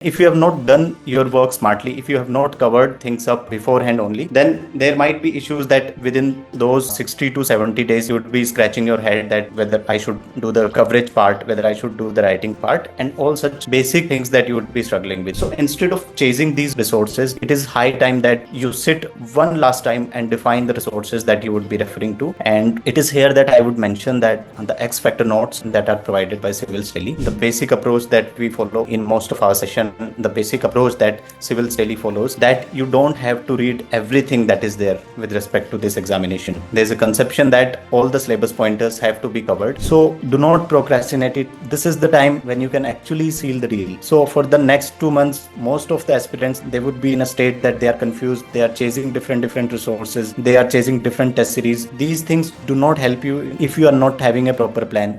If you have not done your work smartly, if you have not covered things up beforehand only, then there might be issues that within those 60 to 70 days, you would be scratching your head that whether I should do the coverage part, whether I should do the writing part, and all such basic things that you would be struggling with. So instead of chasing these resources, it is high time that you sit one last time and define the resources that you would be referring to. And it is here that I would mention that the X Factor notes that are provided by Civilsdaily, the basic approach that we follow in most of our session, the basic approach that Civilsdaily follows, that you don't have to read everything that is there with respect to this examination. There's a conception that all the syllabus pointers have to be covered. So do not procrastinate it. This is the time when you can actually seal the deal. So for the next 2 months, most of the aspirants, they would be in a state that they are confused. They are chasing different resources. They are chasing different test series. These things do not help you if you are not having a proper plan.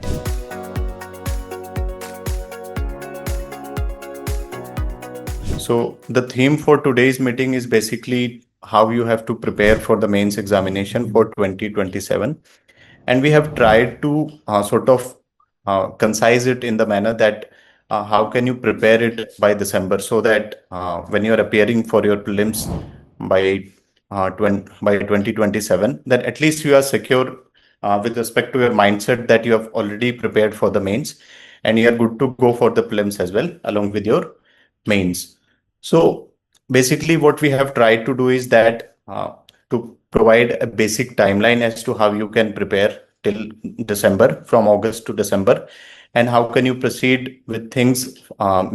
So the theme for today's meeting is basically how you have to prepare for the mains examination for 2027. And we have tried to concise it in the manner that how can you prepare it by December, so that when you're appearing for your prelims by 2027, that at least you are secure with respect to your mindset that you have already prepared for the mains and you are good to go for the prelims as well along with your mains. So basically what we have tried to do is that to provide a basic timeline as to how you can prepare till December, from August to December, and how can you proceed with things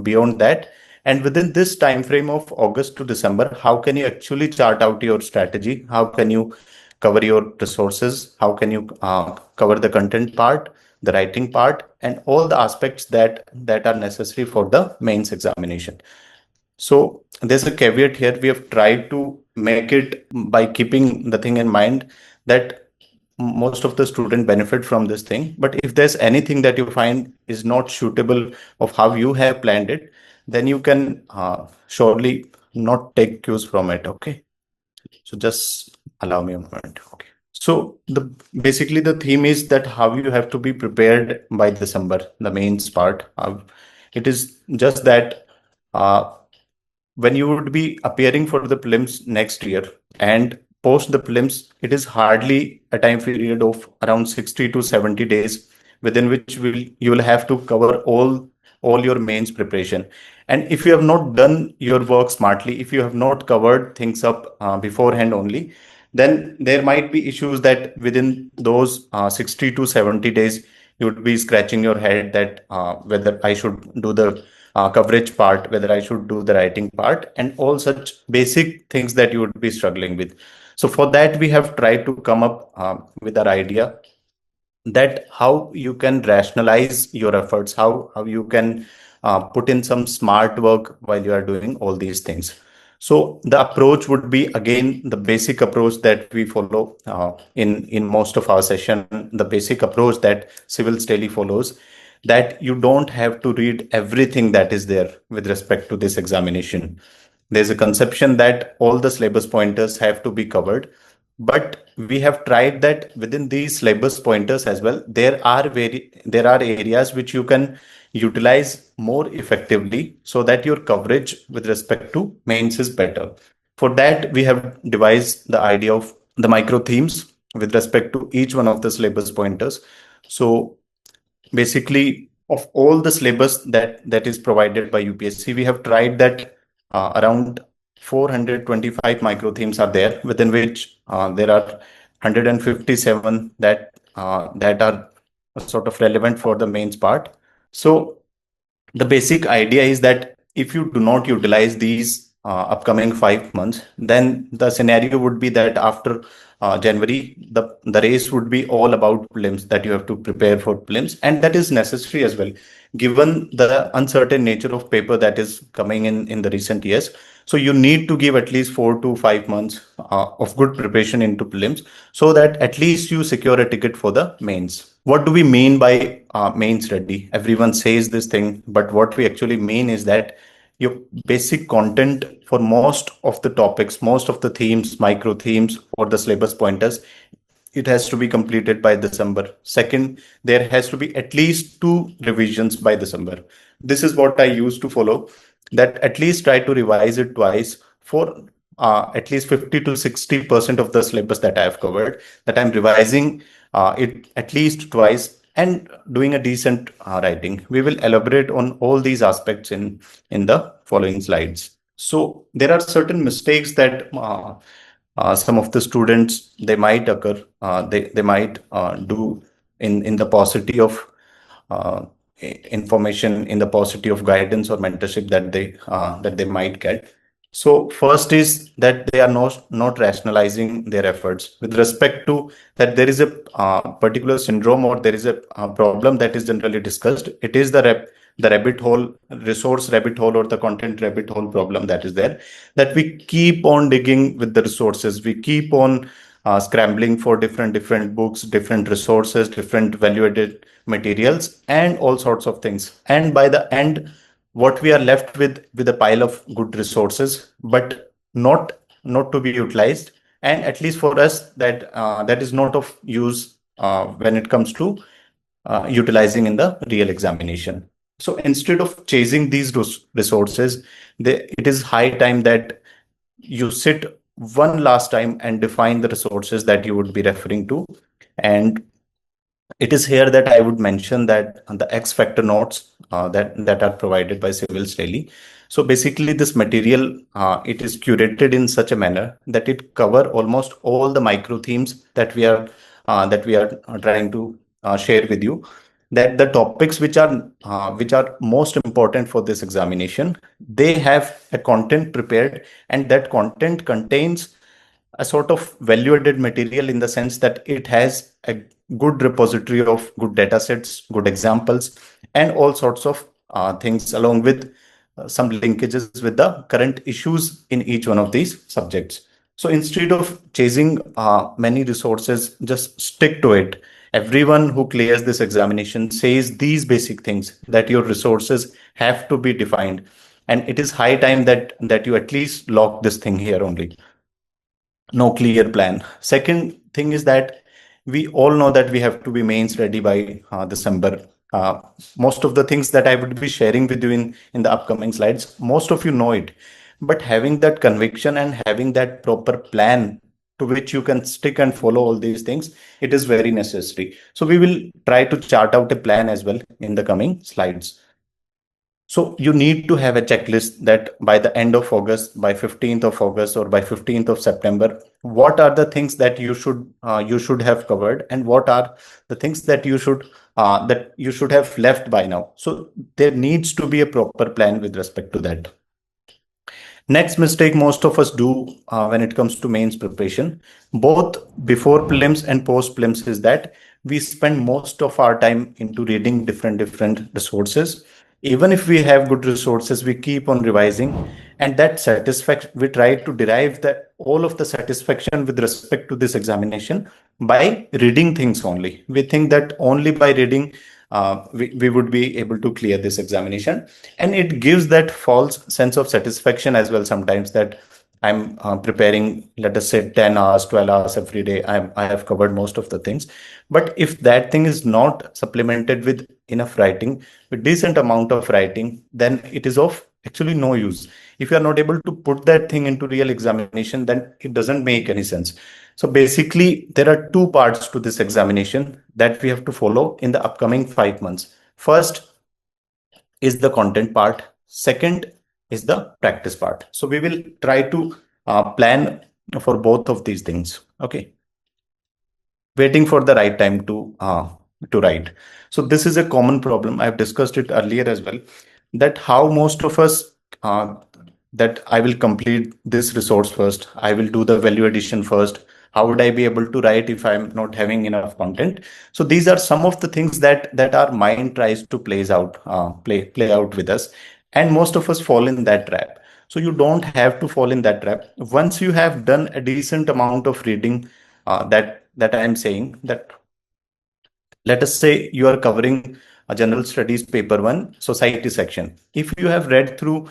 beyond that. And within this time frame of August to December, how can you actually chart out your strategy? How can you cover your resources? How can you cover the content part, the writing part, and all the aspects that are necessary for the mains examination? So there's a caveat here. We have tried to make it by keeping the thing in mind that most of the student benefit from this thing. But if there's anything that you find is not suitable of how you have planned it, then you can surely not take cues from it. Okay. So just allow me a moment. Okay. So basically the theme is that how you have to be prepared by December, the mains part. It is just that when you would be appearing for the prelims next year and post the prelims, it is hardly a time period of around 60 to 70 days within which you will have to cover all your mains preparation. And if you have not done your work smartly, if you have not covered things up beforehand only, then there might be issues that within those 60 to 70 days, you would be scratching your head that whether I should do the coverage part, whether I should do the writing part, and all such basic things that you would be struggling with. So for that, we have tried to come up with our idea that how you can rationalize your efforts, how you can put in some smart work while you are doing all these things. So the approach would be again the basic approach that we follow in most of our session, the basic approach that Civilsdaily follows, that you don't have to read everything that is there with respect to this examination. There's a conception that all the syllabus pointers have to be covered, but we have tried that within these syllabus pointers as well, there are areas which you can utilize more effectively so that your coverage with respect to mains is better. For that, we have devised the idea of the micro themes with respect to each one of the syllabus pointers. So basically, of all the syllabus that is provided by UPSC, we have tried that around 425 micro themes are there, within which there are 157 that are sort of relevant for the mains part. So the basic idea is that if you do not utilize these upcoming 5 months, then the scenario would be that after January, the race would be all about prelims, that you have to prepare for prelims, and that is necessary as well, given the uncertain nature of paper that is coming in the recent years. So you need to give at least 4 to 5 months of good preparation into prelims so that at least you secure a ticket for the mains. What do we mean by mains ready? Everyone says this thing, but what we actually mean is that your basic content for most of the topics, most of the themes, micro themes, or the syllabus pointers, it has to be completed by December. Second, there has to be at least 2 revisions by December. This is what I used to follow. that at least try to revise it twice for at least 50 to 60% of the syllabus that I have covered, that I'm revising it at least twice and doing a decent writing. We will elaborate on all these aspects in the following slides. So there are certain mistakes that some of the students they might occur, they might do in the paucity of uh, information, in the paucity of guidance or mentorship that they might get. So first is that they are not rationalizing their efforts with respect to that there is a particular syndrome or there is a problem that is generally discussed. It is the rabbit hole, resource rabbit hole, or the content rabbit hole problem that is there, that we keep on digging with the resources, we keep on scrambling for different books, different resources, different value-added materials, and all sorts of things. And by the end, what we are left with a pile of good resources, but not to be utilized. And at least for us, that is not of use when it comes to utilizing in the real examination. So instead of chasing these resources, it is high time that you sit one last time and define the resources that you would be referring to. And it is here that I would mention that the X factor notes that are provided by Civilsdaily. So basically, this material it is curated in such a manner that it cover almost all the micro themes that we are trying to share with you. That the topics which are most important for this examination, they have a content prepared, and that content contains a sort of value-added material in the sense that it has a good repository of good data sets, good examples, and all sorts of things along with some linkages with the current issues in each one of these subjects. So instead of chasing many resources, just stick to it. Everyone who clears this examination says these basic things, that your resources have to be defined. And it is high time that you at least lock this thing here only. No clear plan. Second thing is that we all know that we have to be mains ready by December. Most of the things that I would be sharing with you in the upcoming slides, most of you know it. But having that conviction and having that proper plan to which you can stick and follow all these things, it is very necessary. So we will try to chart out a plan as well in the coming slides. So you need to have a checklist that by the end of August, by 15th of August or by 15th of September, what are the things that you should have covered, and what are the things that you should have left by now. So there needs to be a proper plan with respect to that. Next mistake most of us do when it comes to mains preparation, both before prelims and post prelims, is that we spend most of our time into reading different resources. Even if we have good resources, we keep on revising, and that satisfaction, we try to derive that all of the satisfaction with respect to this examination by reading things only. We think that only by reading we would be able to clear this examination, and it gives that false sense of satisfaction as well sometimes, that I'm preparing, let us say, 10 hours, 12 hours every day. I have covered most of the things. But if that thing is not supplemented with enough writing, with decent amount of writing, then it is of actually no use. If you are not able to put that thing into real examination, then it doesn't make any sense. So basically, there are two parts to this examination that we have to follow in the upcoming 5 months. First is the content part. Second is the practice part. So we will try to plan for both of these things. Okay. Waiting for the right time to write. So this is a common problem. I've discussed it earlier as well, that how most of us uh, that I will complete this resource first, I will do the value addition first. How would I be able to write if I'm not having enough content? So these are some of the things that our mind tries to play out with us, and most of us fall in that trap. So you don't have to fall in that trap. Once you have done a decent amount of reading, that I am saying, that let us say you are covering a general studies paper 1 society section. If you have read through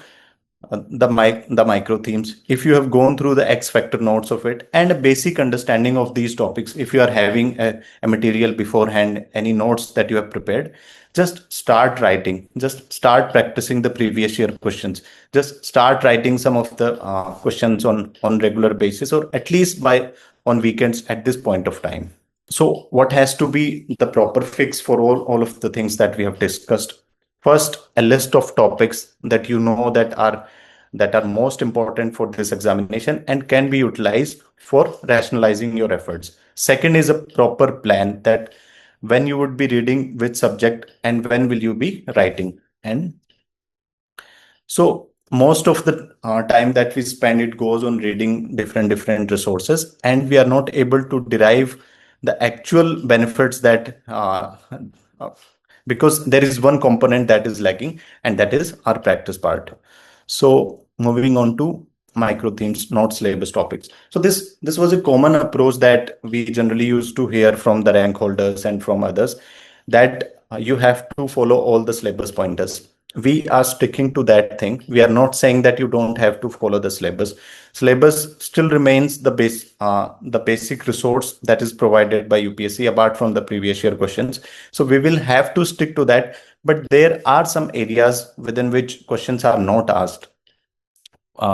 the micro themes, if you have gone through the X factor notes of it and a basic understanding of these topics, if you are having a material beforehand, any notes that you have prepared, just start writing, just start practicing the previous year questions, just start writing some of the questions on regular basis, or at least by on weekends at this point of time. So what has to be the proper fix for all of the things that we have discussed? First, a list of topics that you know that are most important for this examination and can be utilized for rationalizing your efforts. Second is a proper plan that when you would be reading which subject and when will you be writing. And so most of the time that we spend, it goes on reading different resources, and we are not able to derive the actual benefits that uh, because there is one component that is lacking, and that is our practice part. So moving on to micro themes, not syllabus topics. So this was a common approach that we generally used to hear from the rank holders and from others, that you have to follow all the syllabus pointers. We are sticking to that thing. We are not saying that you don't have to follow the syllabus. Syllabus still remains the basic resource that is provided by UPSC apart from the previous year questions. So we will have to stick to that. But there are some areas within which questions are not asked.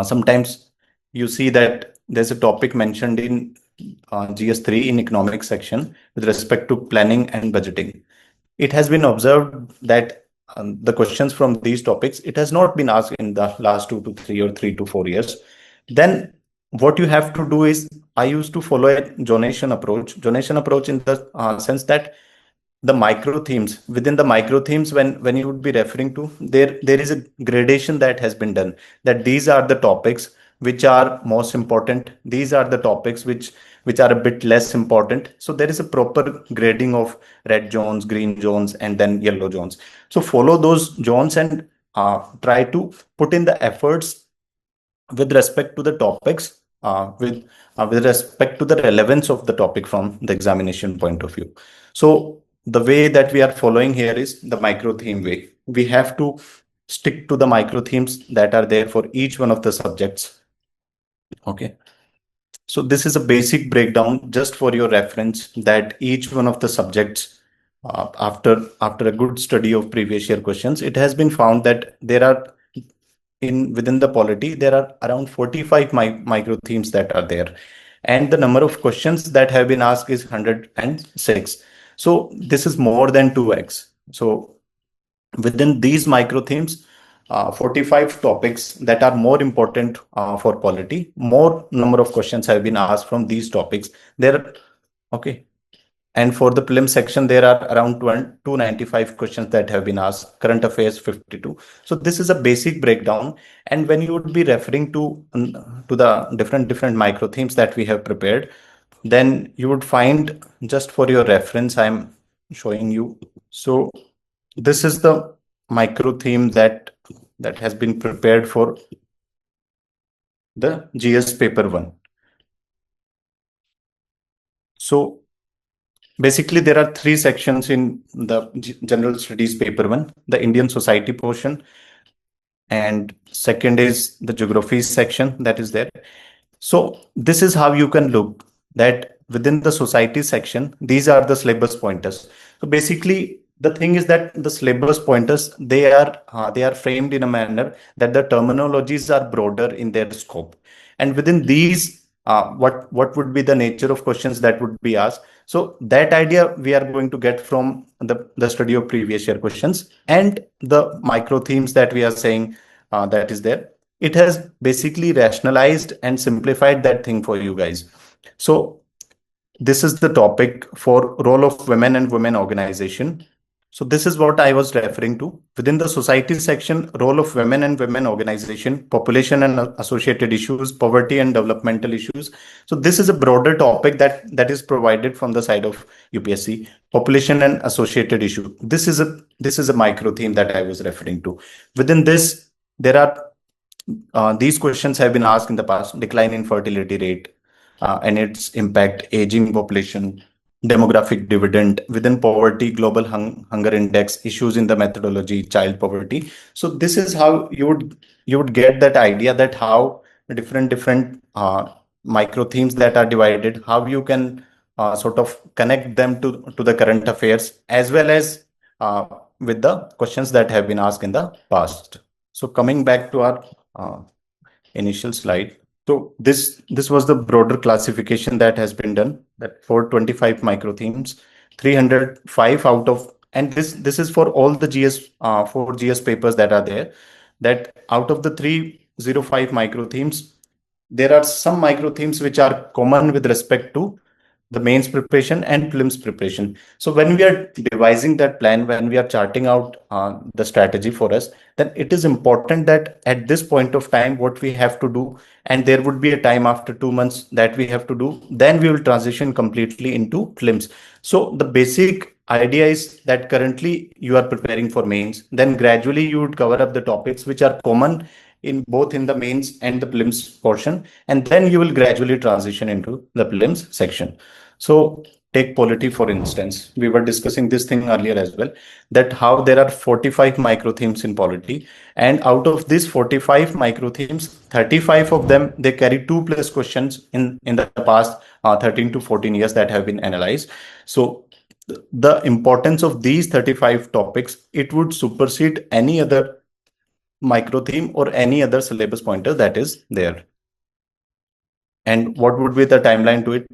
Sometimes you see that there's a topic mentioned in GS3 in economics section with respect to planning and budgeting. It has been observed that the questions from these topics, it has not been asked in the last 2 to 3 or 3 to 4 years. Then what you have to do is, I used to follow a zonation approach in the sense that the micro themes, within the micro themes, when you would be referring to, there is a gradation that has been done, that these are the topics which are most important, these are the topics which are a bit less important. So there is a proper grading of red zones, green zones, and then yellow zones. So follow those zones and try to put in the efforts with respect to the topics, with respect to the relevance of the topic from the examination point of view. So the way that we are following here is the micro theme way. We have to stick to the micro themes that are there for each one of the subjects. Okay. So this is a basic breakdown just for your reference, that each one of the subjects, after a good study of previous year questions, it has been found that there are within the polity, there are around 45 micro themes that are there, and the number of questions that have been asked is 106. So this is more than 2x. So within these micro themes, 45 topics that are more important for polity, more number of questions have been asked from these topics there. Okay. And for the prelim section, there are around 295 questions that have been asked, current affairs 52. So this is a basic breakdown. And when you would be referring to the different micro themes that we have prepared, then you would find, just for your reference, I'm showing you. So this is the micro theme that has been prepared for the GS paper 1. So basically, there are 3 sections in the General Studies paper 1, the Indian society portion, and second is the geography section that is there. So this is how you can look, that within the society section, these are the syllabus pointers. So basically, the thing is that the syllabus pointers, they are framed in a manner that the terminologies are broader in their scope, and within these, what would be the nature of questions that would be asked. So that idea we are going to get from the study of previous year questions and the micro themes that we are saying that is there. It has basically rationalized and simplified that thing for you guys. So this is the topic for role of women and women organization. So this is what I was referring to. Within the society section, role of women and women organization, population and associated issues, poverty and developmental issues. So this is a broader topic that is provided from the side of UPSC, population and associated issue. This is a micro theme that I was referring to. Within this, there are these questions have been asked in the past: decline in fertility rate and its impact, aging population, demographic dividend, within poverty, global hunger index, issues in the methodology, child poverty. So this is how you would get that idea, that how different micro themes that are divided, how you can sort of connect them to the current affairs, as well as with the questions that have been asked in the past. So coming back to our initial slide. So this was the broader classification that has been done, that for 25 micro themes, 305 out of, and this is for all the four GS papers that are there, that out of the 305 micro themes, there are some micro themes which are common with respect to the mains preparation and prelims preparation. So when we are devising that plan, when we are charting out the strategy for us, then it is important that at this point of time, what we have to do, and there would be a time after 2 months that we have to do, then we will transition completely into prelims. So the basic idea is that currently you are preparing for mains, then gradually you would cover up the topics which are common in both in the mains and the prelims portion, and then you will gradually transition into the prelims section. So take polity, for instance. We were discussing this thing earlier as well, that how there are 45 micro themes in polity. And out of these 45 micro themes, 35 of them, they carry 2+ questions in the past 13 to 14 years that have been analyzed. So the importance of these 35 topics, it would supersede any other micro theme or any other syllabus pointer that is there. And what would be the timeline to it?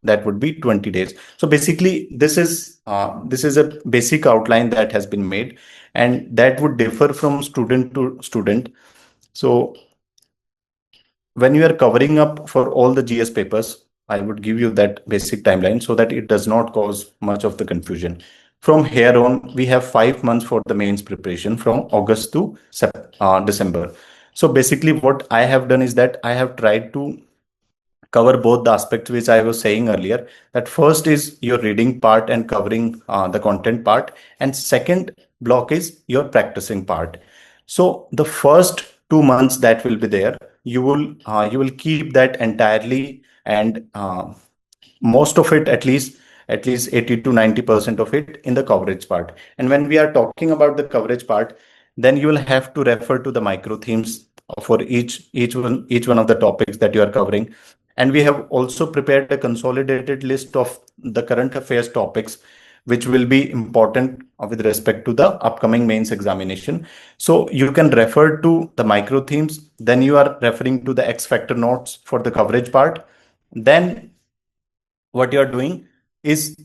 That would be 20 days. So basically, this is a basic outline that has been made, and that would differ from student to student. So when you are covering up for all the GS papers, I would give you that basic timeline so that it does not cause much of the confusion. From here on, we have 5 months for the mains preparation from August to December. So basically, what I have done is that I have tried to cover both the aspects which I was saying earlier. That first is your reading part and covering the content part, and second block is your practicing part. So the first 2 months that will be there, you will keep that entirely, and most of it, at least 80 to 90% of it in the coverage part. And when we are talking about the coverage part, then you will have to refer to the micro themes for each one of the topics that you are covering. And we have also prepared a consolidated list of the current affairs topics which will be important with respect to the upcoming mains examination. So you can refer to the micro themes, then you are referring to the X factor notes for the coverage part. Then what you are doing is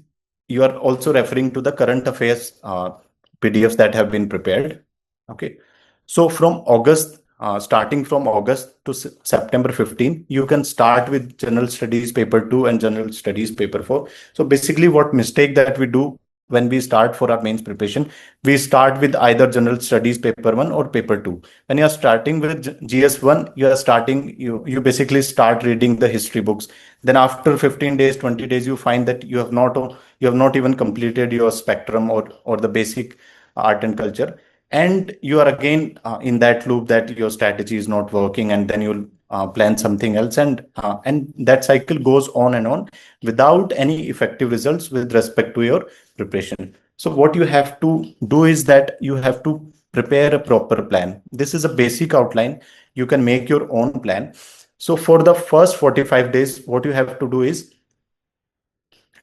you are also referring to the current affairs PDFs that have been prepared. Okay. So from August, starting from August to September 15, you can start with General Studies Paper 2 and General Studies Paper 4. So basically what mistake that we do when we start for our mains preparation, we start with either General Studies Paper 1 or Paper 2. When you are starting with GS1, you basically start reading the history books. Then after 15 days, 20 days, you find that you have not even completed your spectrum or the basic art and culture, and you are again in that loop that your strategy is not working, and then you'll plan something else, and that cycle goes on and on without any effective results with respect to your preparation. So what you have to do is that you have to prepare a proper plan. This is a basic outline. You can make your own plan. So for the first 45 days, what you have to do is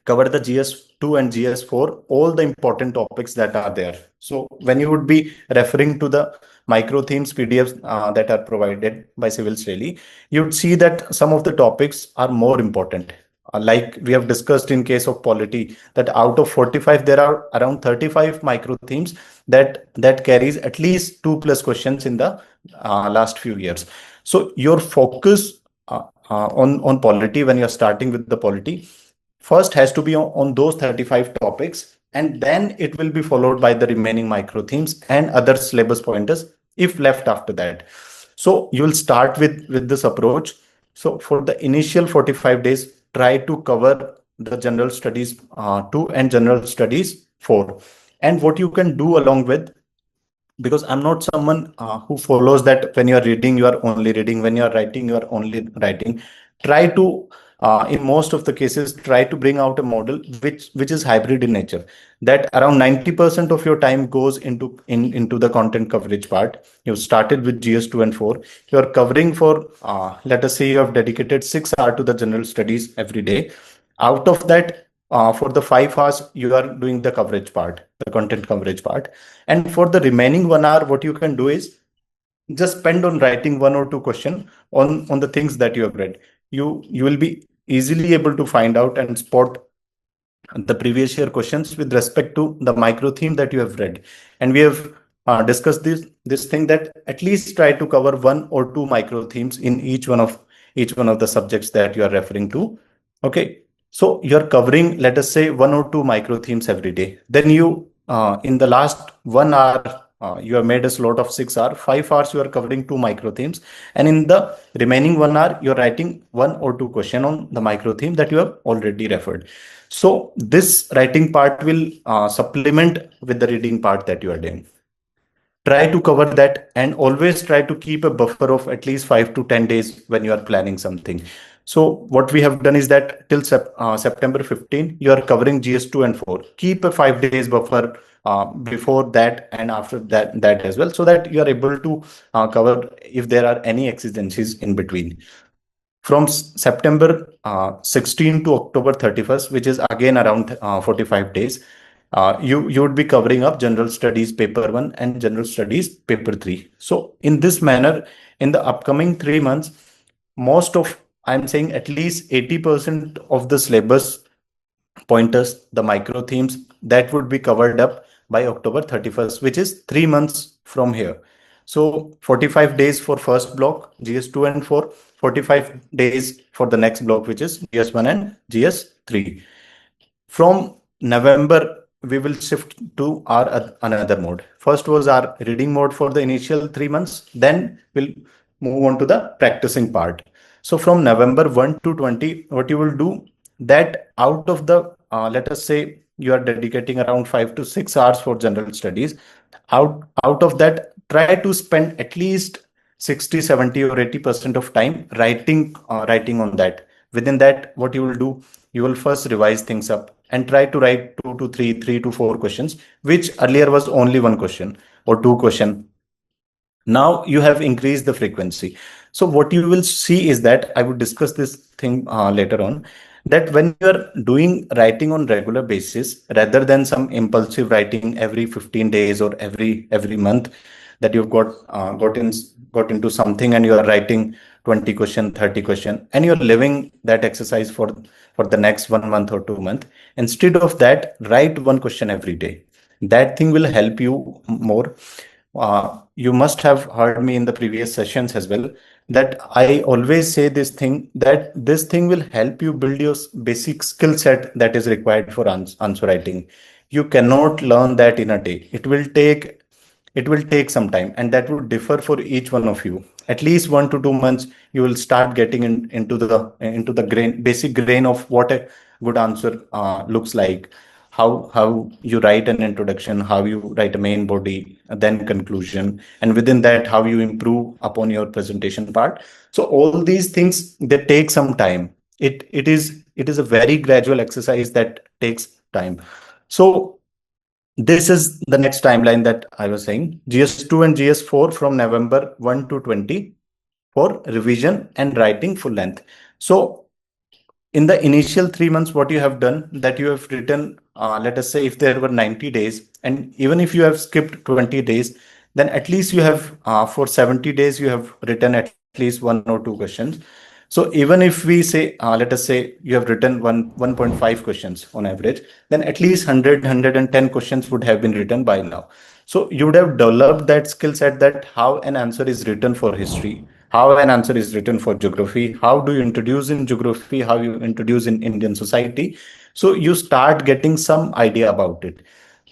cover the GS2 and GS4, all the important topics that are there. So when you would be referring to the micro themes PDFs that are provided by Civilsdaily, you would see that some of the topics are more important. Like we have discussed in case of polity, that out of 45, there are around 35 micro themes that carries at least 2+ questions in the last few years. So your focus on polity, when you're starting with the polity, first has to be on those 35 topics, and then it will be followed by the remaining micro themes and other syllabus pointers if left after that. So you will start with this approach. So for the initial 45 days, try to cover the general studies 2 and general studies 4. And what you can do along with, because I'm not someone who follows that when you're reading, you are only reading, when you're writing, you are only writing. Try to, in most of the cases, try to bring out a model which is hybrid in nature. That around 90% of your time goes into the content coverage part. You started with GS2 and 4. You are covering for, let us say you have dedicated 6 hours to the general studies every day. Out of that, for the 5 hours, you are doing the coverage part, the content coverage part. And for the remaining 1 hour, what you can do is just spend on writing one or two question on the things that you have read. You will be easily able to find out and spot the previous year questions with respect to the micro theme that you have read. And we have discussed this thing that at least try to cover one or two micro themes in each one of the subjects that you are referring to. Okay, so you're covering, let us say, one or two micro themes every day. Then you in the last 1 hour, you have made a slot of 6 hours. 5 hours you are covering two micro themes, and in the remaining 1 hour you're writing one or two question on the micro theme that you have already referred. So this writing part will supplement with the reading part that you are doing. Try to cover that, and always try to keep a buffer of at least 5 to 10 days when you are planning something. So what we have done is that till September 15, you are covering GS2 and 4. Keep a 5 days buffer before that and after that as well, so that you are able to cover if there are any exigencies in between. From September 16 to October 31st, which is again around 45 days, you would be covering up general studies paper 1 and general studies paper 3. So in this manner, in the upcoming 3 months, most of, I'm saying at least 80% of the syllabus pointers, the micro themes, that would be covered up by October 31st, which is 3 months from here. So 45 days for first block, GS2 and 4, 45 days for the next block, which is GS1 and GS3. From November, we will shift to our another mode. First was our reading mode for the initial 3 months. Then we'll move on to the practicing part. So from November 1 to 20, what you will do, that out of the, let us say you are dedicating around 5 to 6 hours for general studies. Out of that, try to spend at least 60, 70 or 80% of time writing on that. Within that, what you will do, you will first revise things up and try to write 2 to 3, 3 to 4 questions, which earlier was only one question or two question. Now you have increased the frequency. So what you will see is that I would discuss this thing later on, that when you are doing writing on regular basis rather than some impulsive writing every 15 days or every month, that you've got into something and you are writing 20 question, 30 question, and you're living that exercise for the next 1 month or 2 months. Instead of that, write one question every day. That thing will help you more. You must have heard me in the previous sessions as well, that I always say this thing, that this thing will help you build your basic skill set that is required for answer writing. You cannot learn that in a day. It will take some time, and that would differ for each one of you. At least 1 to 2 months, you will start getting into the basic grain of what a good answer looks like. How you write an introduction, how you write a main body, then conclusion, and within that, how you improve upon your presentation part. So all these things, they take some time. It is a very gradual exercise that takes time. So this is the next timeline that I was saying. GS2 and GS4 from November 1 to 20 for revision and writing full length. So in the initial 3 months, what you have done, that you have written, let us say if there were 90 days, and even if you have skipped 20 days, then at least you have, for 70 days, you have written at least one or two questions. So even if we say, let us say you have written 1.5 questions on average, then at least 110 questions would have been written by now. So you would have developed that skill set, that how an answer is written for history, how an answer is written for geography, how do you introduce in geography, how you introduce in Indian society. So you start getting some idea about it.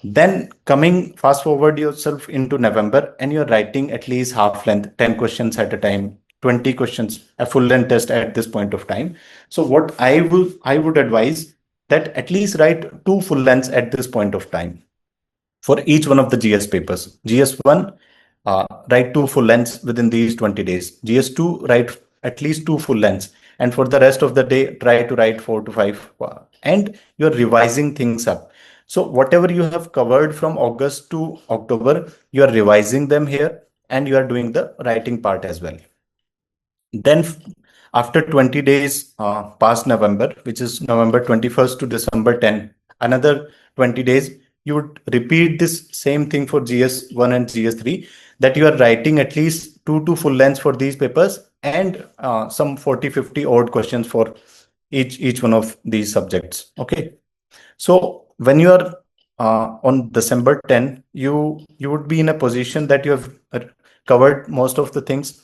Then coming fast forward yourself into November, and you're writing at least half length, 10 questions at a time, 20 questions, a full length test at this point of time. So what I would advise, that at least write two full lengths at this point of time for each one of the GS papers. GS1, write two full lengths within these 20 days. GS2, write at least two full lengths. And for the rest of the day, try to write 4 to 5. And you're revising things up. So whatever you have covered from August to October, you are revising them here, and you are doing the writing part as well. Then After 20 days past November, which is November 21st to December 10, another 20 days, you would repeat this same thing for GS1 and GS3, that you are writing at least 2 full lengths for these papers, and some 40-50 odd questions for each one of these subjects. Okay. So when you are on December 10, you would be in a position that you have covered most of the things.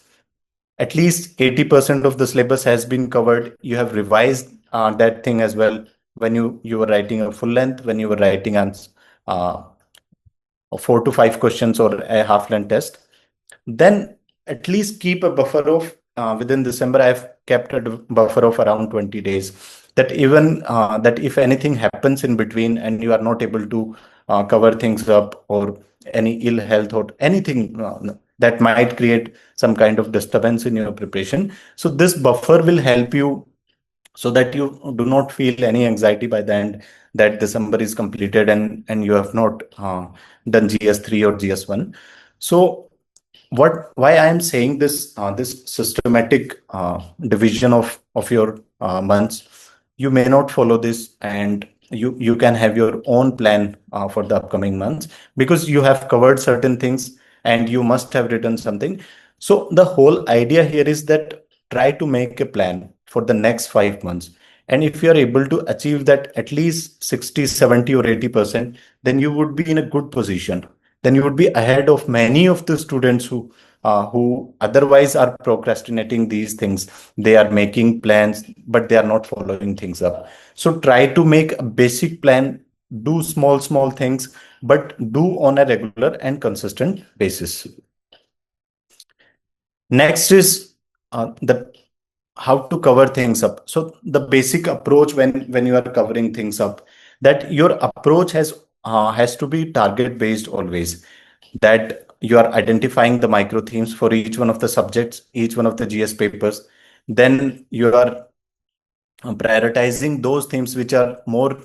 At least 80% of the syllabus has been covered. You have revised that thing as well when you were writing a full length, when you were writing uh, 4 to 5 questions or a half length test. Then at least keep a buffer of within December. I've kept a buffer of around 20 days. That even that if anything happens in between and you are not able to cover things up, or any ill health or anything that might create some kind of disturbance in your preparation, so this buffer will help you, so that you do not feel any anxiety by the end that December is completed and you have not done GS3 or GS1. So why I am saying this, this systematic division of your months, you may not follow this, and you can have your own plan for the upcoming months, because you have covered certain things and you must have written something. So the whole idea here is that try to make a plan for the next 5 months. And if you are able to achieve that at least 60, 70, or 80%, then you would be in a good position. Then you would be ahead of many of the students who otherwise are procrastinating these things. They are making plans, but they are not following things up. So try to make a basic plan, do small things, but do on a regular and consistent basis. Next is the how to cover things up. So the basic approach when you are covering things up, that your approach has to be target based always. That you are identifying the micro themes for each one of the subjects, each one of the GS papers. Then you are prioritizing those themes which are more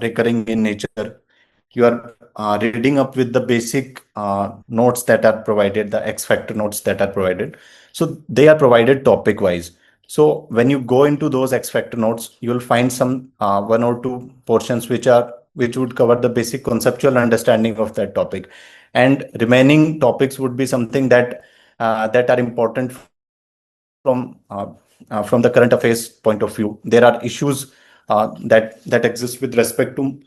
recurring in nature. You are reading up with the basic notes that are provided, the X factor notes that are provided. So they are provided topic wise. So when you go into those X factor notes, you will find some 1 or 2 portions which would cover the basic conceptual understanding of that topic, and remaining topics would be something that are important from the current affairs point of view. There are issues that exist with respect to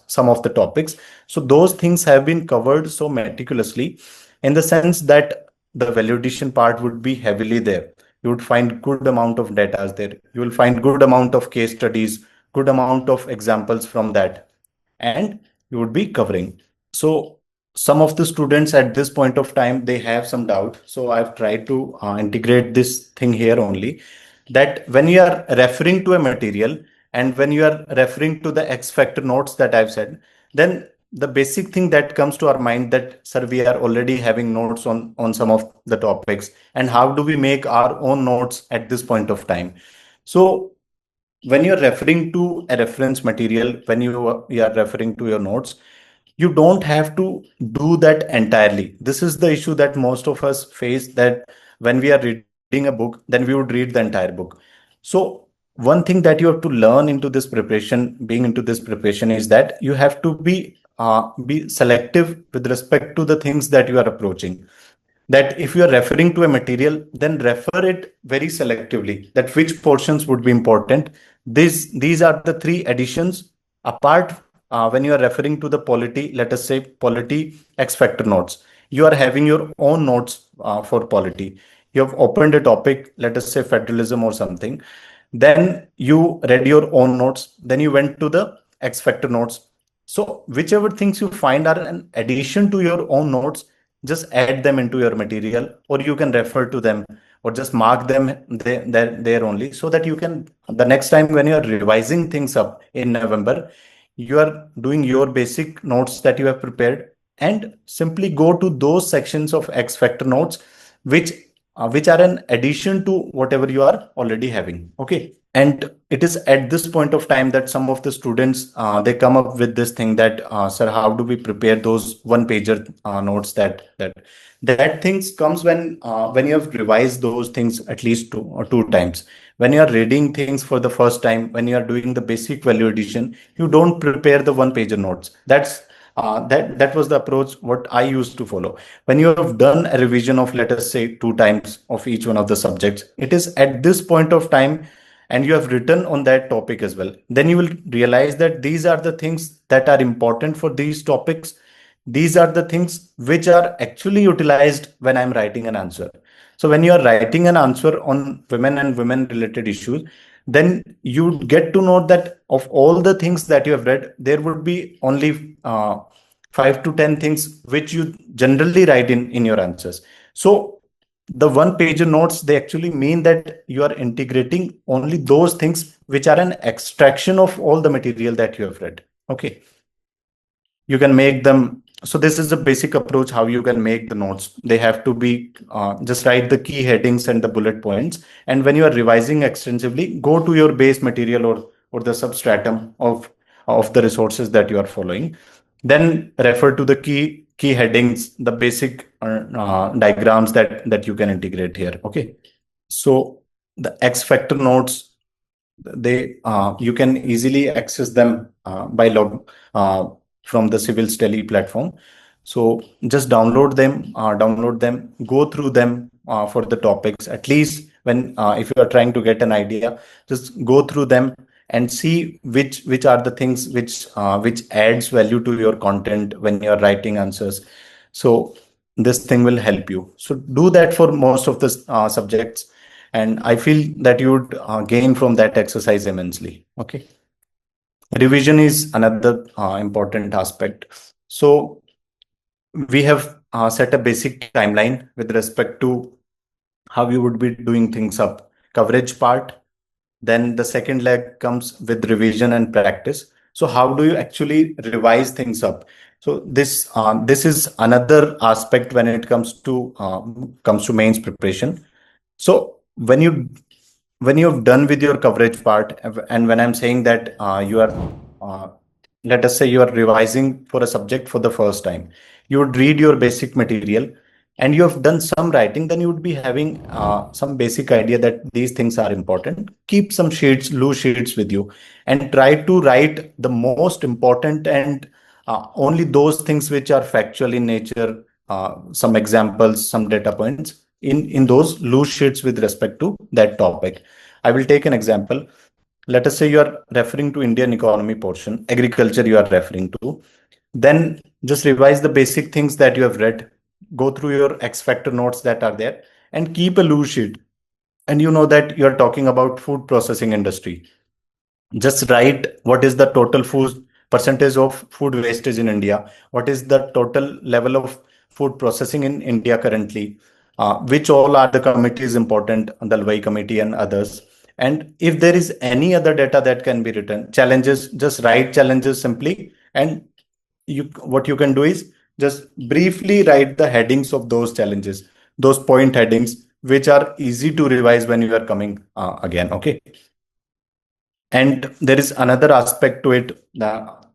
some of the topics. So those things have been covered so meticulously, in the sense that the validation part would be heavily there. You would find good amount of data there. You will find good amount of case studies, good amount of examples from that, and you would be covering. So some of the students at this point of time, they have some doubt. So I've tried to integrate this thing here only, that when you are referring to a material and when you are referring to the X factor notes that I've said, then the basic thing that comes to our mind, that sir, we are already having notes on some of the topics, and how do we make our own notes at this point of time? So when you're referring to a reference material, when you are referring to your notes, you don't have to do that entirely. This is the issue that most of us face, that when we are reading a book, then we would read the entire book. So one thing that you have to learn into this preparation, being into this preparation, is that you have to be selective with respect to the things that you are approaching. That if you are referring to a material, then refer it very selectively, that which portions would be important. These are the 3 additions. Apart, when you are referring to the polity, let us say polity X factor notes, you are having your own notes for polity. You have opened a topic, let us say federalism or something, then you read your own notes, then you went to the X factor notes. So whichever things you find are an addition to your own notes, just add them into your material, or you can refer to them, or just mark them there only, so that you can, the next time when you are revising things up in November, you are doing your basic notes that you have prepared, and simply go to those sections of X factor notes which which are an addition to whatever you are already having. Okay. And it is at this point of time that some of the students they come up with this thing that sir, how do we prepare those one pager notes that things comes when you have revised those things at least two times. When you are reading things for the first time, when you are doing the basic value addition, you don't prepare the one pager notes. That was the approach what I used to follow. When you have done a revision of, let us say, two times of each one of the subjects, it is at this point of time, and you have written on that topic as well, then you will realize that these are the things that are important for these topics. These are the things which are actually utilized when I'm writing an answer. So when you are writing an answer on women and women related issues, then you get to know that of all the things that you have read, there would be only 5 to 10 things which you generally write in your answers. So the one pager notes, they actually mean that you are integrating only those things which are an extraction of all the material that you have read. Okay. You can make them. So this is a basic approach how you can make the notes. They have to be just write the key headings and the bullet points. And when you are revising extensively, go to your base material or the substratum of the resources that you are following. Then refer to the key headings, the basic diagrams that you can integrate here. Okay. So the X factor notes, they you can easily access them by log from the Civilsdaily platform. So just download them, go through them for the topics. At least when if you are trying to get an idea, just go through them and see which are the things which adds value to your content when you are writing answers. So this thing will help you. So do that for most of the subjects, and I feel that you would gain from that exercise immensely. Okay. Revision is another important aspect. So we have set a basic timeline with respect to how you would be doing things up. Coverage part, then the second leg comes with revision and practice. So how do you actually revise things up? So this is another aspect when it comes to mains preparation. So when you've done with your coverage part, and when I'm saying that you are, uh, let us say you are revising for a subject for the first time, you would read your basic material and you have done some writing, then you would be having some basic idea that these things are important. Keep some sheets, loose sheets with you, and try to write the most important and only those things which are factual in nature, some examples, some data points in those loose sheets with respect to that topic. I will take an example. Let us say you are referring to Indian economy portion, agriculture you are referring to. Then just revise the basic things that you have read, go through your X factor notes that are there, and keep a loose sheet. And you know that you are talking about food processing industry. Just write what is the total food percentage of food wastage in India, what is the total level of food processing in India currently, which all are the committees important, the Dalwai committee and others. And if there is any other data that can be written, challenges, just write challenges simply. And what you can do is just briefly write the headings of those challenges, those point headings, which are easy to revise when you are coming again. Okay. And there is another aspect to it,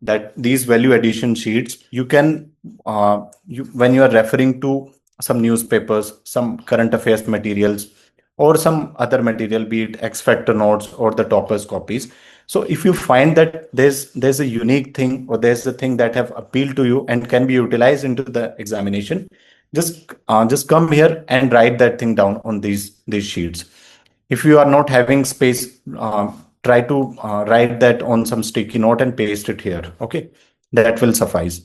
that these value addition sheets, you can, when you are referring to some newspapers, some current affairs materials, or some other material, be it X factor notes or the toppers copies. So if you find that there's a unique thing, or there's a thing that have appealed to you and can be utilized into the examination, just come here and write that thing down on these sheets. If you are not having space, try to write that on some sticky note and paste it here. Okay, that will suffice.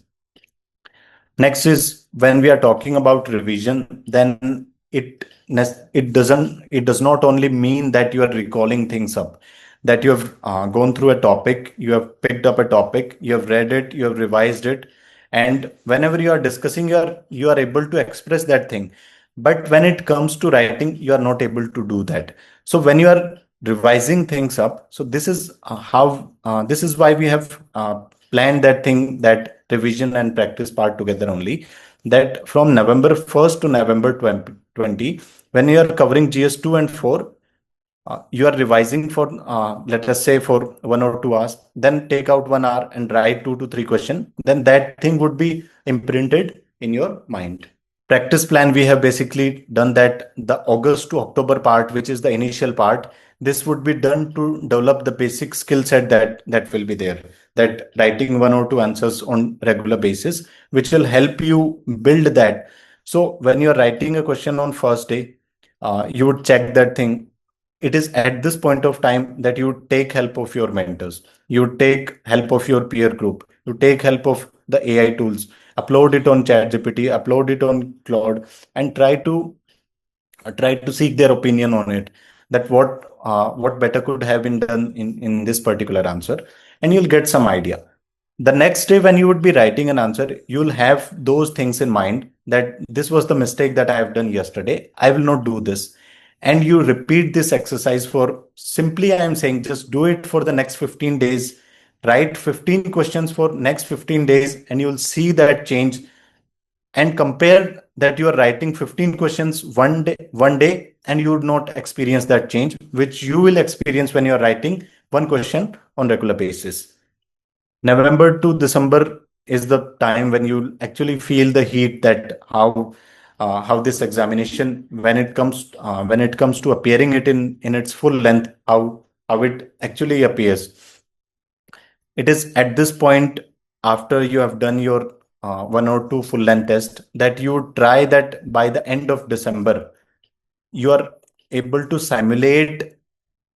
Next is, when we are talking about revision, then it does not only mean that you are recalling things up, that you have gone through a topic, you have picked up a topic, you have read it, you have revised it, and whenever you are discussing, you are able to express that thing. But when it comes to writing, you are not able to do that. So when you are revising things up, so this is why we have planned that thing, that revision and practice part together only, that from November 1st to November 2020, When you are covering GS 2 and 4, you are revising for, let us say, for 1 or 2 hours, then take out 1 hour and write 2 to 3 questions, then that thing would be imprinted in your mind. Practice plan, we have basically done that. The August to October part, which is the initial part, this would be done to develop the basic skill set that will be there, that writing 1 or 2 answers on regular basis, which will help you build that. So when you're writing a question on first day, you would check that thing. It is at this point of time that you take help of your mentors, you take help of your peer group, you take help of the AI tools, upload it on ChatGPT, upload it on Claude, and try to seek their opinion on it, that what better could have been done in this particular answer, and you'll get some idea. The next day when you would be writing an answer, you'll have those things in mind, that this was the mistake that I have done yesterday, I will not do this. And you repeat this exercise for, simply I am saying, just do it for the next 15 days. Write 15 questions for next 15 days, and you'll see that change. And compare that you are writing 15 questions one day, and you would not experience that change which you will experience when you are writing one question on regular basis. November to December is the time when you actually feel the heat, that how this examination, when it comes to appearing it in its full length, how it actually appears. It is at this point, after you have done your 1 or 2 full length test, that you try that by the end of December, you are able to simulate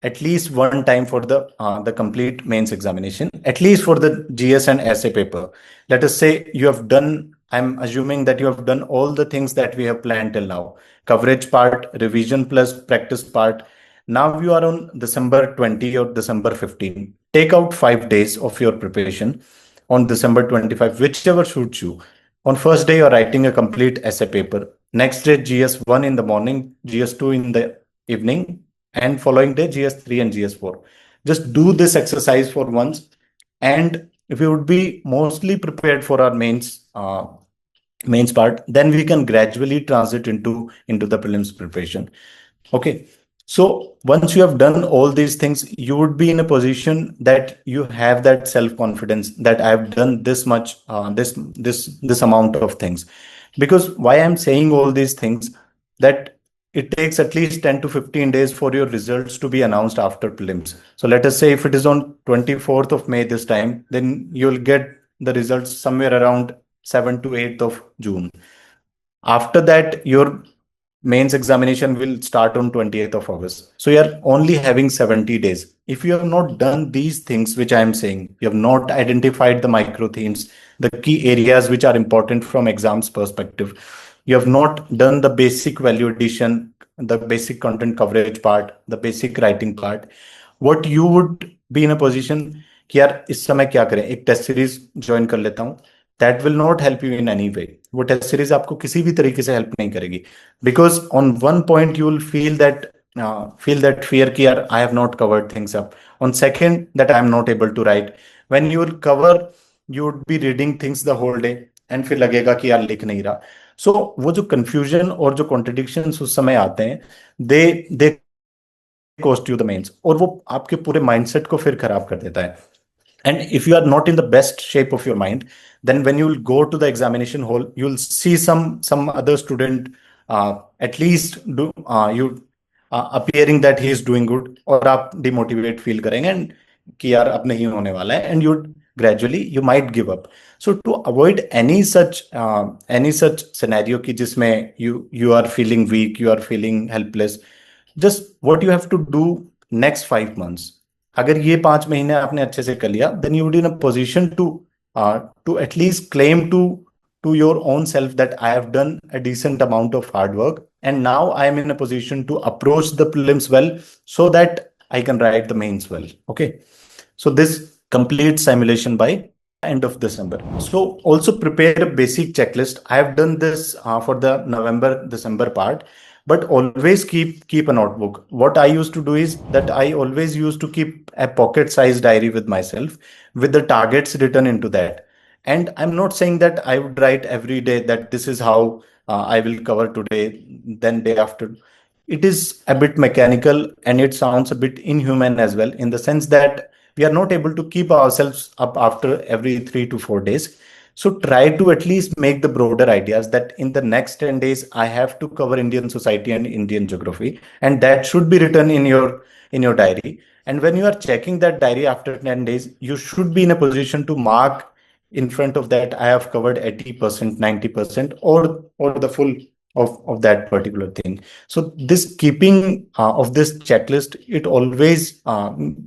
at least one time for the complete mains examination, at least for the GS and essay paper. Let us say you have done, I'm assuming that you have done all the things that we have planned till now: coverage part, revision plus practice part. Now you are on December 20 or December 15. Take out 5 days of your preparation on December 25, whichever suits you. On first day, you're writing a complete essay paper. Next day, GS1 in the morning, GS2 in the evening, and following day, GS3 and GS4. Just do this exercise for once. And if you would be mostly prepared for our mains part, then we can gradually transit into the prelims preparation. Okay. So once you have done all these things, you would be in a position that you have that self-confidence, that I have done this much, this amount of things. Because why I'm saying all these things, that it takes at least 10 to 15 days for your results to be announced after prelims. So let us say if it is on 24th of May this time, then you'll get the results somewhere around 7th to 8th of June. After that, your mains examination will start on 28th of August. So you're only having 70 days. If you have not done these things, which I am saying, you have not identified the micro themes, the key areas which are important from exams perspective, you have not done the basic value addition, the basic content coverage part, the basic writing part, what you would be in a position कि यार इस समय क्या करें, एक test series join कर लेता हूँ, that will not help you in any way. वो टेस्ट सीरीज आपको किसी भी तरीके से हेल्प नहीं करेगी, because on one point you will feel that fear कि यार I have not covered things up. On second, that I am not able to write. When you will cover, you would be reading things the whole day and फिर लगेगा कि यार लिख नहीं रहा. So वो जो confusion और जो contradictions उस समय आते हैं, they cost you the mains, और वो आपके पूरे mindset को फिर खराब कर देता है. And if you are not in the best shape of your mind, then when you will go to the examination hall, you'll see some other student at least appearing that he is doing good, और आप demotivate feel करेंगे and कि यार अब नहीं होने वाला है, and you gradually you might give up. So to avoid any such scenario कि जिसमें you are feeling weak, you are feeling helpless, just what you have to do next 5 months. अगर ये 5 महीने आपने अच्छे से कर लिया, then you would be in a position to at least claim to your own self that I have done a decent amount of hard work, and now I am in a position to approach the prelims well, so that I can write the mains well. Okay, so this complete simulation by end of December. So also prepare a basic checklist. I have done this for the November December part, but always keep a notebook. What I used to do is that I always used to keep a pocket sized diary with myself with the targets written into that. And I'm not saying that I would write every day that this is how I will cover today, then day after. it is a bit mechanical and it sounds a bit inhuman as well, in the sense that we are not able to keep ourselves up after every 3 to 4 days. So try to at least make the broader ideas that in the next 10 days, I have to cover Indian society and Indian geography, and that should be written in your diary. And when you are checking that diary after 10 days, you should be in a position to mark in front of that, I have covered 80%, 90%, or the full of that particular thing. So this keeping of this checklist, it always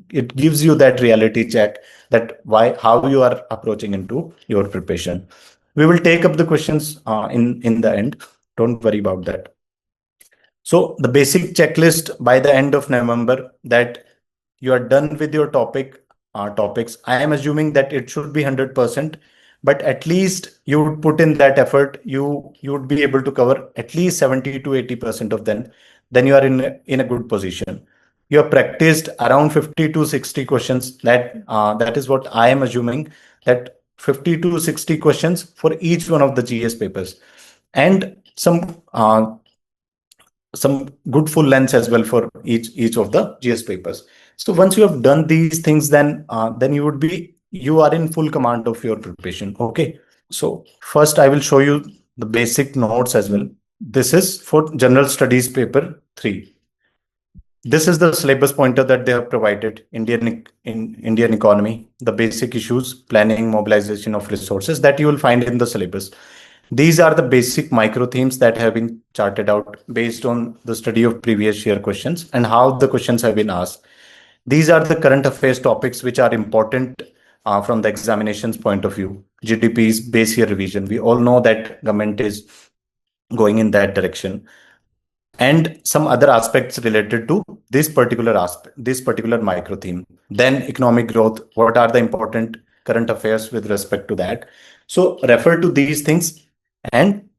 it gives you that reality check that why how you are approaching into your preparation. We will take up the questions in the end. Don't worry about that. So the basic checklist by the end of November, that you are done with your topics. I am assuming that it should be 100%, but at least you would put in that effort. You would be able to cover at least 70 to 80% of them. Then you are in a good position. You have practiced around 50 to 60 questions. That is what I am assuming, that 50 to 60 questions for each one of the GS papers, and some good full lengths as well for each of the GS papers. So once you have done these things, then you are in full command of your preparation. Okay. So first I will show you the basic notes as well. This is for General Studies paper 3. This is the syllabus pointer that they have provided. Indian economy, the basic issues, planning, mobilization of resources, that you will find in the syllabus. These are the basic micro themes that have been charted out based on the study of previous year questions and how the questions have been asked. These are the current affairs topics which are important from the examinations point of view. GDP's base year revision. We all know that government is going in that direction, and some other aspects related to this particular micro theme. Then economic growth. What are the important current affairs with respect to that? So refer to these things, and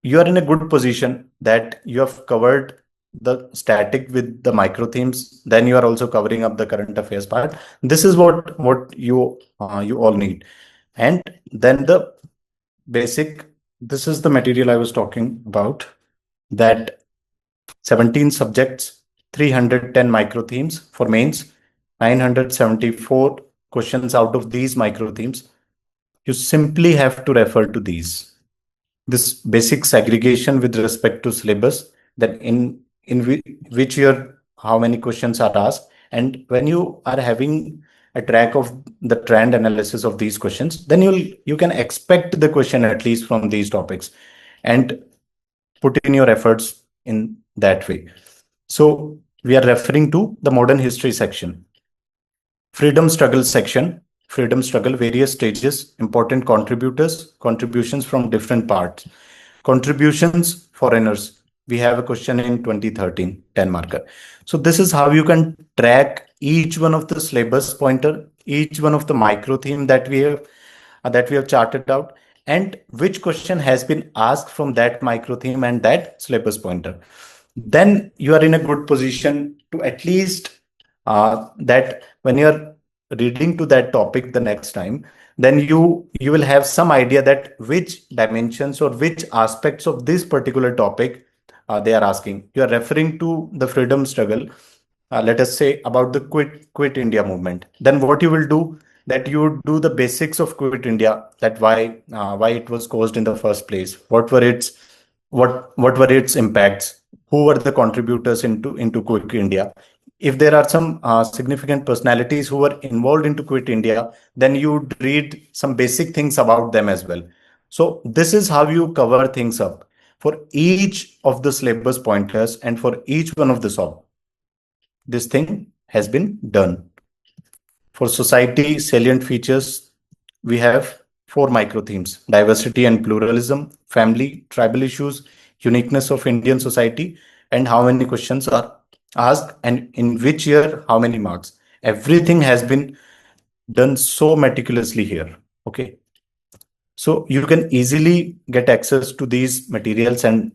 you are in a good position that you have covered the static with the micro themes. Then you are also covering up the current affairs part. This is what you all need. And then the basic, this is the material I was talking about, that 17 subjects, 310 micro themes for mains, 974 questions out of these micro themes. You simply have to refer to these. This basic segregation with respect to syllabus, that in which year how many questions are asked, and when you are having a track of the trend analysis of these questions, then you can expect the question at least from these topics and put in your efforts in that way. So we are referring to the modern history section. Freedom struggle section. Freedom struggle, various stages, important contributors, contributions from different parts. Contributions, foreigners. We have a question in 2013, 10 marker. So this is how you can track each one of the syllabus pointer, each one of the micro theme that we have charted out, and which question has been asked from that micro theme and that syllabus pointer. Then you are in a good position to at least that when you are reading to that topic the next time, then you will have some idea that which dimensions or which aspects of this particular topic they are asking. You are referring to the freedom struggle, let us say about the quit India movement. Then what you will do, that you do the basics of quit India, that why it was caused in the first place, what were its impacts, who were the contributors into quit India. If there are some significant personalities who were involved into quit India, then you would read some basic things about them as well. So this is how you cover things up for each of the syllabus pointers and for each one of the sub. This thing has been done. For society salient features, we have 4 micro themes: diversity and pluralism, family, tribal issues, uniqueness of Indian society, and how many questions are asked and in which year, how many marks. Everything has been done so meticulously here. Okay. So you can easily get access to these materials and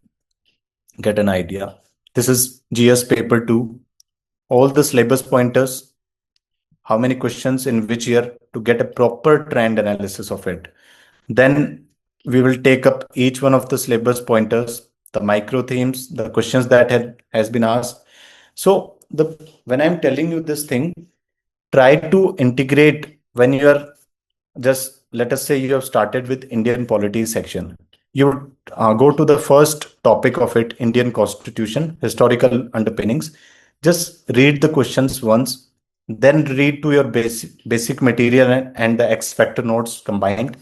get an idea. This is GS paper 2. All the syllabus pointers, how many questions in which year, to get a proper trend analysis of it. Then we will take up each one of the syllabus pointers, the micro themes, the questions that has been asked. So when I'm telling you this thing, try to integrate when you are just, let us say you have started with Indian polity section. You go to the first topic of it, Indian Constitution, historical underpinnings. Just read the questions once, then read to your basic material and the X factor notes combined.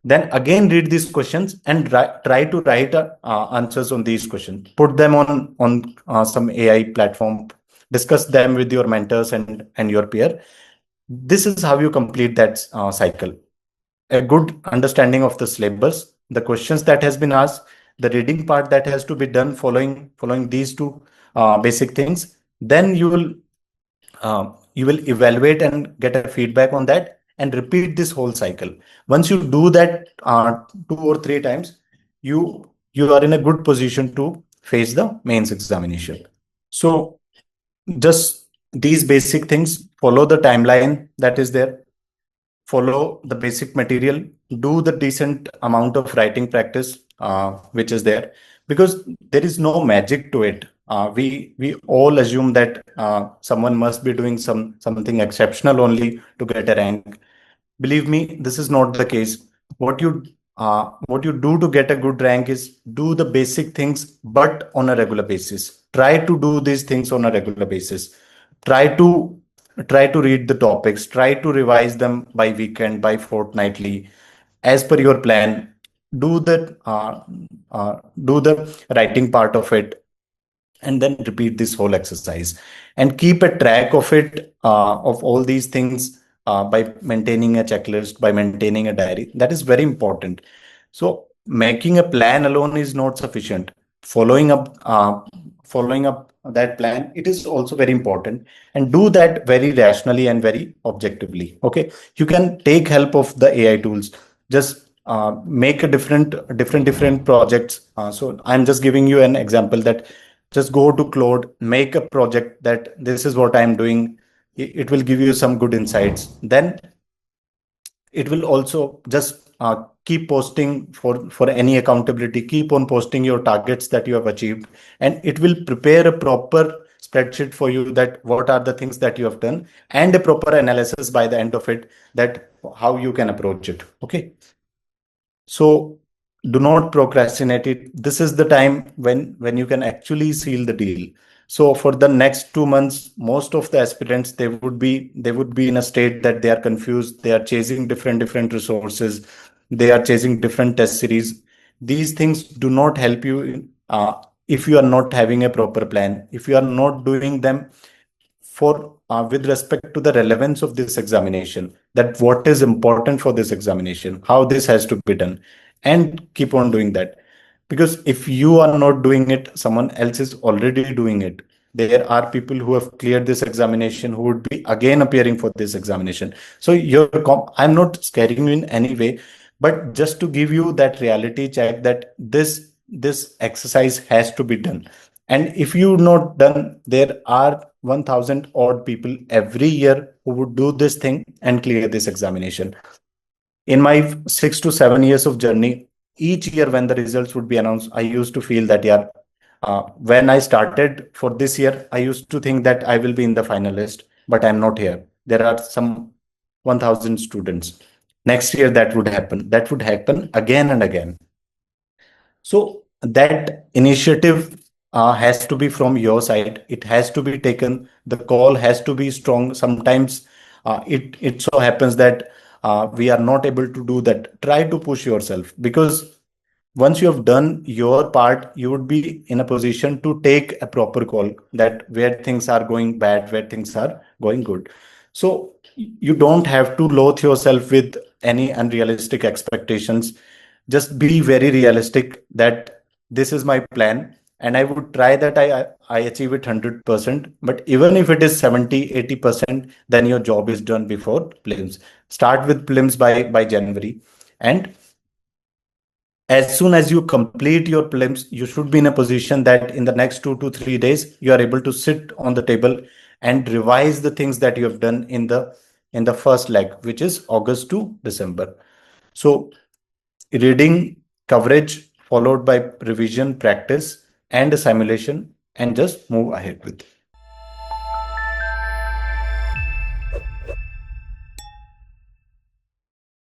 Then again read these questions and try to write answers on these questions. Put them on some AI platform. Discuss them with your mentors and your peer. This is how you complete that cycle. A good understanding of the syllabus, the questions that has been asked, the reading part that has to be done following these two basic things. Then you will evaluate and get a feedback on that and repeat this whole cycle. Once you do that 2 or 3 times, you are in a good position to face the mains examination. So just these basic things, follow the timeline that is there, follow the basic material, do the decent amount of writing practice which is there, because there is no magic to it. We all assume that someone must be doing something exceptional only to get a rank. Believe me, this is not the case. What you do to get a good rank is do the basic things, but on a regular basis. Try to do these things on a regular basis. Try to try to read the topics. Try to revise them by weekend, by fortnightly, as per your plan. Do the uh, do the writing part of it, and then repeat this whole exercise and keep a track of it, of all these things, by maintaining a checklist, by maintaining a diary. That is very important. So making a plan alone is not sufficient. Following up that plan, it is also very important, and do that very rationally and very objectively. Okay, you can take help of the AI tools. Just make a different projects. So I'm just giving you an example that just go to Claude, make a project that this is what I'm doing. It will give you some good insights. Then it will also just keep posting for any accountability. Keep on posting your targets that you have achieved, and it will prepare a proper spreadsheet for you, that what are the things that you have done, and a proper analysis by the end of it, that how you can approach it. Okay, so do not procrastinate it. This is the time when you can actually seal the deal. So for the next 2 months, most of the aspirants, they would be in a state that they are confused. They are chasing different resources. They are chasing different test series. These things do not help you if you are not having a proper plan. If you are not doing them for with respect to the relevance of this examination, that what is important for this examination, how this has to be done, and keep on doing that. Because if you are not doing it, someone else is already doing it. There are people who have cleared this examination who would be again appearing for this examination. So I'm not scaring you in any way, but just to give you that reality check that this exercise has to be done. And if you not done, there are 1000 odd people every year who would do this thing and clear this examination. In my 6 to 7 years of journey, each year when the results would be announced, I used to feel that, yeah, when I started for this year, I used to think that I will be in the finalist, but I'm not here. There are some 1000 students. Next year, that would happen. That would happen again and again. So that initiative has to be from your side. It has to be taken. The call has to be strong. Sometimes it so happens that we are not able to do that. Try to push yourself, because once you have done your part, you would be in a position to take a proper call, that where things are going bad, where things are going good. So you don't have to load yourself with any unrealistic expectations. Just be very realistic that this is my plan, and I would try that I achieve it 100%. But even if it is 70-80%, then your job is done before prelims. Start with prelims by January, and as soon as you complete your prelims, you should be in a position that in the next 2 to 3 days, you are able to sit on the table and revise the things that you have done in the first leg, which is August to December. So reading, coverage, followed by revision, practice, and a simulation, and just move ahead with it.